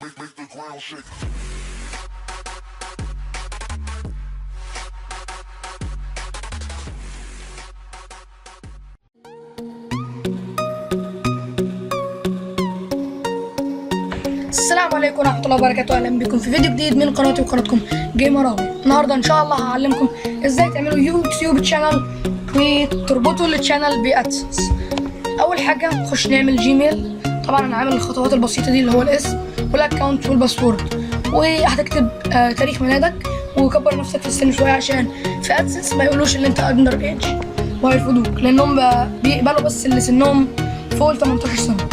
make the ground shake. السلام عليكم ورحمة الله وبركاته. أهلا بكم في فيديو جديد من قناتي وقناتكم جيمراوي. النهاردة إن شاء الله هعلمكم إزاي تعملوا يوتيوب تشانل وتربطوا التشانل بأدسنس. أول حاجة نخش نعمل جيميل. طبعا أنا عامل الخطوات البسيطة دي اللي هو الاسم والأكونت والباسورد، وهتكتب تاريخ ميلادك وكبر نفسك في السن شوية عشان في أدسنس ما يقولوش إن أنت أندر إيج وهيرفضوك، لأنهم بيقبلوا بس اللي سنهم فوق 18 سنة.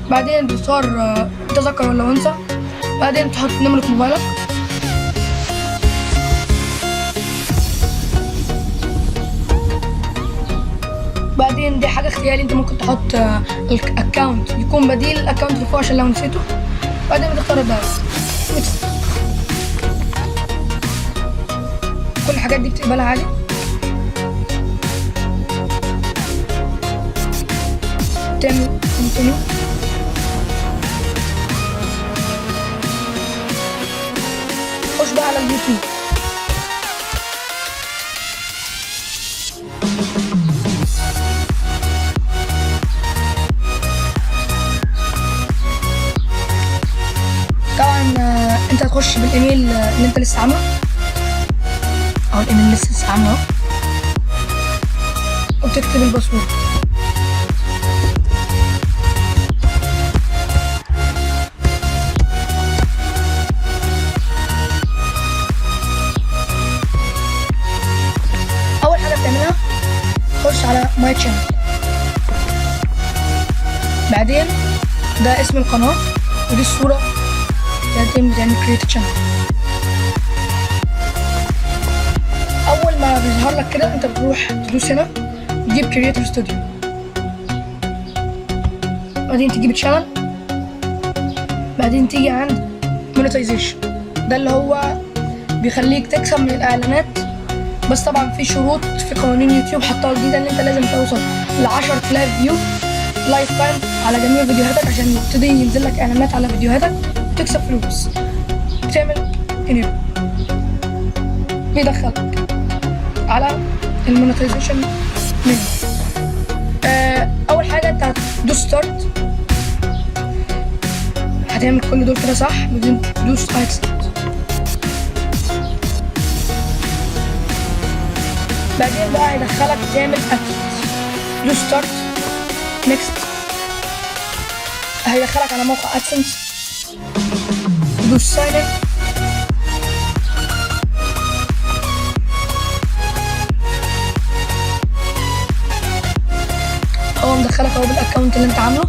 بعدين تختار انت ذكر ولا انثى، بعدين تحط نمرة موبايلك، بعدين دي حاجة اختياري انت ممكن تحط الاكونت يكون بديل الاكونت اللي فوق عشان لو نسيته. بعدين بتختار الدايركت. كل الحاجات دي بتقبلها عادي. تعمل كونتينيو. خش بقى على اليوتيوب. طبعا انت هتخش بالايميل اللي انت لسه عامله، او الايميل اللي لسه عامله، وبتكتب الباسورد. خش على ماي تشانل. بعدين ده اسم القناة ودي الصورة بتاعتين بتعمل كريت تشانل. أول ما بيظهر لك كده أنت بتروح تدوس هنا تجيب كريتور ستوديو، بعدين تجيب تشانل، بعدين تيجي عند مونيتايزيشن. ده اللي هو بيخليك تكسب من الإعلانات، بس طبعا في شروط في قوانين يوتيوب حطها جديده ان انت لازم توصل ل 10,000 فيو لايف تايم على جميع فيديوهاتك عشان يبتدي ينزل لك اعلانات على فيديوهاتك وتكسب فلوس. بتعمل انيبل، بيدخلك على المونيتايزيشن منيو. اول حاجه انت هتدوس ستارت، هتعمل كل دول كده صح، بعدين تدوس اكسبت. بعدين بقى هيدخلك تعمل ادسنس. دوس ستارت، نيكست، هيدخلك على موقع ادسنس. دوس ساين ان. هو مدخلك اهو بالاكونت اللي انت عامله،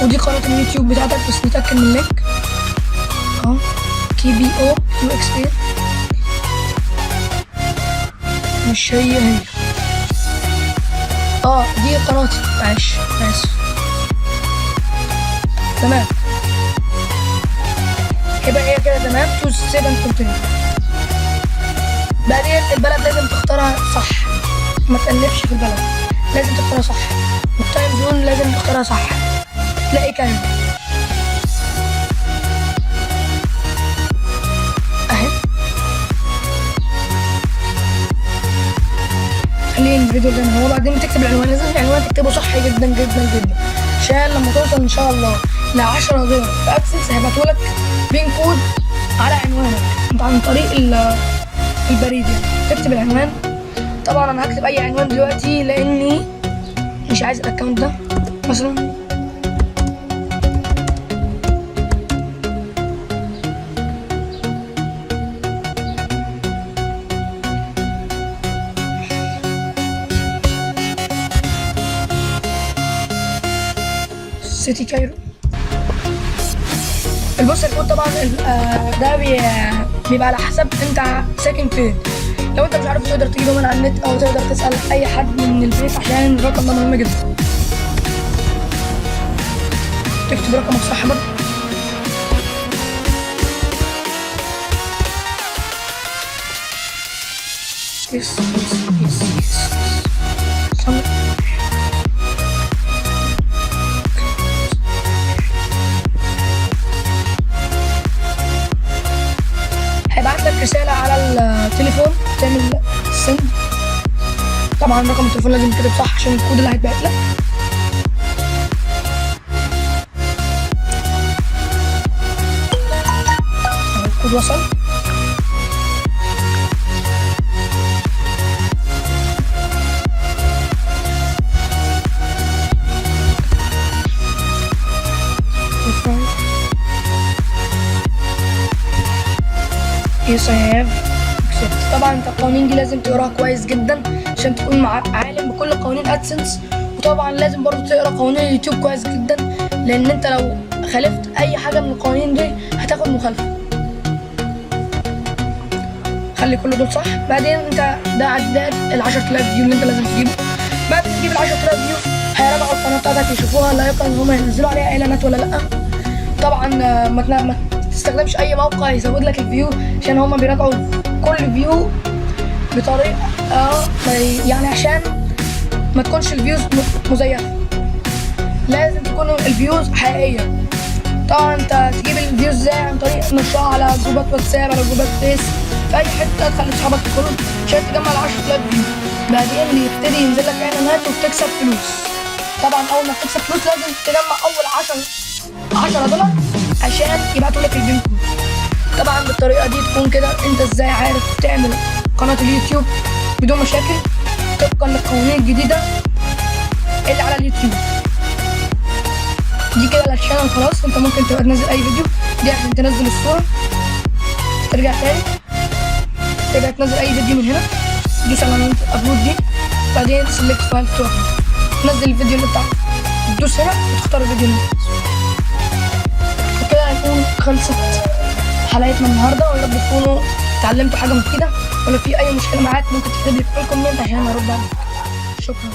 ودي قناة اليوتيوب بتاعتك، بس نتأكد من اللينك اهو KBOQXA، مش هي دي قناتي، معلش اسف. تمام، يبقى هي كده تمام. توز سيف اند كونتينيو. بعدين البلد لازم تختارها صح، ما تقلبش في البلد، لازم تختارها صح. والتايم زون لازم تختارها صح. تلاقي كلمة اهي. خلينا الفيديو زي ما هو. بعدين بتكتب العنوان، لازم العنوان تكتبه صح جدا جدا جدا، عشان لما توصل ان شاء الله ل 10 دولار في ادسنس هيبعتولك بين كود على عنوانك عن طريق البريد. يعني تكتب العنوان. طبعا انا هكتب اي عنوان دلوقتي لاني مش عايز الاكونت ده مثلا. سيتي كايرو. البوستر كود طبعا ده بيبقى على حسب انت ساكن فين. لو انت مش عارف تقدر تجيبه من على النت او تقدر تسأل اي حد من البيت، عشان الرقم ده مهم جدا. تكتب رقمك صح برضه. يس طبعا رقم التليفون لازم يتكتب صح عشان الكود اللي هيتبعت لك. الكود وصل. Yes I have accepted. طبعا انت القوانين دي لازم تقراها كويس جدا عشان تكون عالم بكل قوانين ادسنس، وطبعا لازم برضو تقرا قوانين اليوتيوب كويس جدا، لان انت لو خالفت اي حاجه من القوانين دي هتاخد مخالفه. خلي كل دول صح. بعدين انت ده عداد ال 10000 فيو اللي انت لازم تجيبه. بعد ما تجيب ال 10000 فيو هيراجعوا القناه بتاعتك يشوفوها لايقه ان هم ينزلوا عليها اعلانات ولا لا. طبعا ما تستخدمش اي موقع يزود لك الفيو، عشان هما بيراجعوا كل فيو بطريقه يعني عشان ما تكونش الفيوز مزيفه، لازم تكون الفيوز حقيقيه. طبعا انت تجيب الفيوز ازاي؟ عن طريق نشرها على جروبات واتساب، على جروبات فيس، في اي حته تخلي اصحابك يدخلوا عشان تجمع ال 10000 فيو. بعدين يبتدي ينزل لك اعلانات وبتكسب فلوس. طبعا اول ما تكسب فلوس لازم تجمع اول 10 دولار عشان يبعتوا لك الفيديو. طبعا بالطريقه دي تكون كده انت ازاي عارف تعمل قناه اليوتيوب بدون مشاكل طبقا للقوانين الجديده اللي على اليوتيوب. دي كده الشانل خلاص. انت ممكن تبقى تنزل اي فيديو، دي عشان تنزل الصوره، ترجع تاني تبقى تنزل اي فيديو من هنا، تدوس على علامه ابلود دي، بعدين سيلكت فايل تروح تنزل الفيديو اللي بتاعك، تدوس هنا وتختار الفيديو اللي وكده هيكون خلصت حلقتنا النهارده. ويا رب تكونوا اتعلمتوا حاجه مفيده، ولو في اي مشكله معاك ممكن تكتب لي في الكومنت عشان ارد عليك. شكرا.